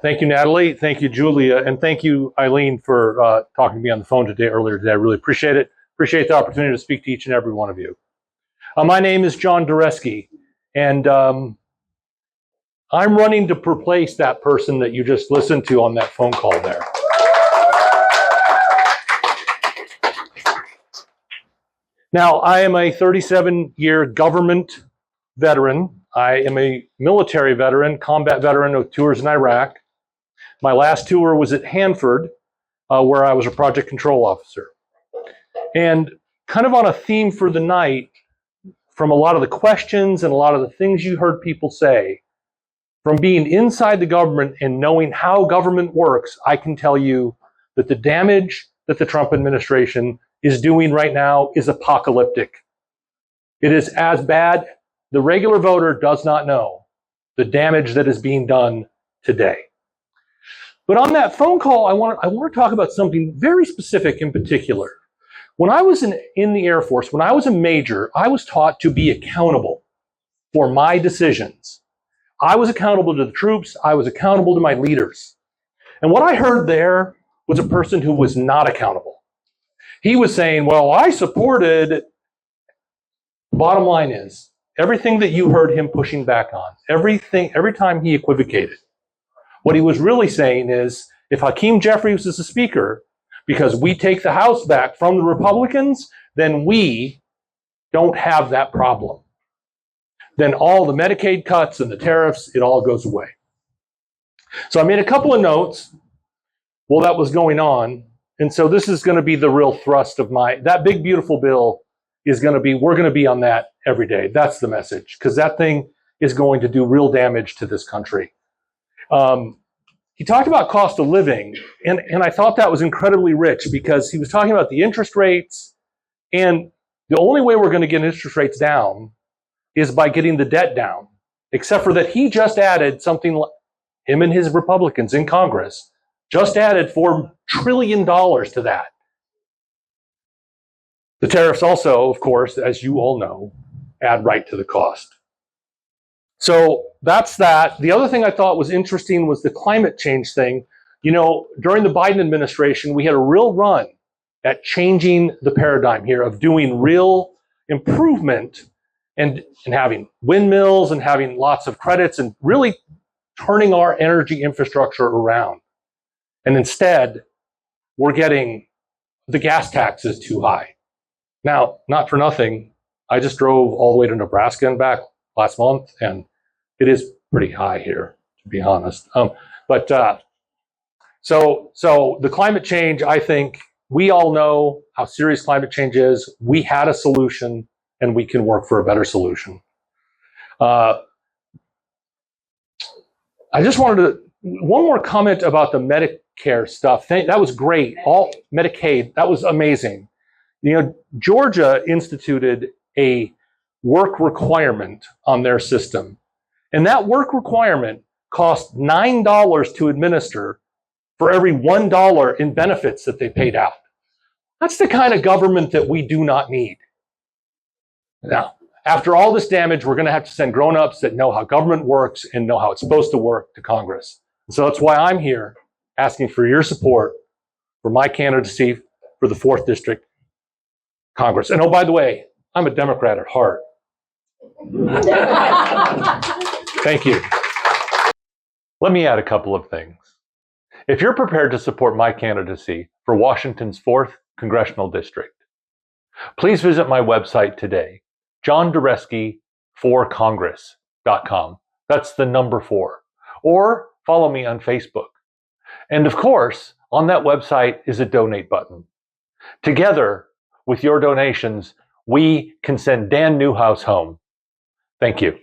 Thank you, Natalie. Thank you, Julia. And thank you, Eileen, for talking to me on the phone earlier today. I really appreciate it. Appreciate the opportunity to speak to each and every one of you. My name is John Duresky, and I'm running to replace that person that you just listened to on that phone call there. Now, I am a 37-year government veteran. I am a military veteran, combat veteran of tours in Iraq. My last tour was at Hanford, where I was a project control officer. And kind of on a theme for the night, from a lot of the questions and a lot of the things you heard people say, from being inside the government and knowing how government works, I can tell you that the damage that the Trump administration is doing right now is apocalyptic. It is as bad. The regular voter does not know the damage that is being done today. But on that phone call, I want to talk about something very specific in particular. When I was in the Air Force, when I was a major, I was taught to be accountable for my decisions. I was accountable to the troops. I was accountable to my leaders. And what I heard there was a person who was not accountable. He was saying, well, I supported. Bottom line is, everything that you heard him pushing back on, every time he equivocated, what he was really saying is, if Hakeem Jeffries is the speaker, because we take the House back from the Republicans, then we don't have that problem. Then all the Medicaid cuts and the tariffs, it all goes away. So I made a couple of notes while that was going on. And so this is going to be the real thrust of that big, beautiful bill is going to be, we're going to be on that every day. That's the message, because that thing is going to do real damage to this country. He talked about cost of living, and I thought that was incredibly rich because he was talking about the interest rates, and the only way we're going to get interest rates down is by getting the debt down, except for that he just added something, him and his Republicans in Congress, just added $4 trillion to that. The tariffs also, of course, as you all know, add right to the cost. So that's that. The other thing I thought was interesting was the climate change thing. You know, during the Biden administration, we had a real run at changing the paradigm here of doing real improvement and having windmills and having lots of credits and really turning our energy infrastructure around. And instead, we're getting the gas taxes too high. Now, not for nothing, I just drove all the way to Nebraska and back last month, and it is pretty high here, to be honest. So the climate change, I think we all know how serious climate change is. We had a solution, and we can work for a better solution. I just wanted one more comment about the Medicare stuff. That was great. All Medicaid, that was amazing. You know, Georgia instituted a work requirement on their system. And that work requirement cost $9 to administer for every $1 in benefits that they paid out. That's the kind of government that we do not need. Now, after all this damage, we're going to have to send grown-ups that know how government works and know how it's supposed to work to Congress. And so that's why I'm here asking for your support for my candidacy for the 4th District Congress. And oh, by the way, I'm a Democrat at heart. Thank you. Let me add a couple of things. If you're prepared to support my candidacy for Washington's 4th Congressional District, please visit my website today, johnduresky4congress.com. That's the number 4. Or follow me on Facebook. And of course, on that website is a donate button. Together, with your donations, we can send Dan Newhouse home. Thank you.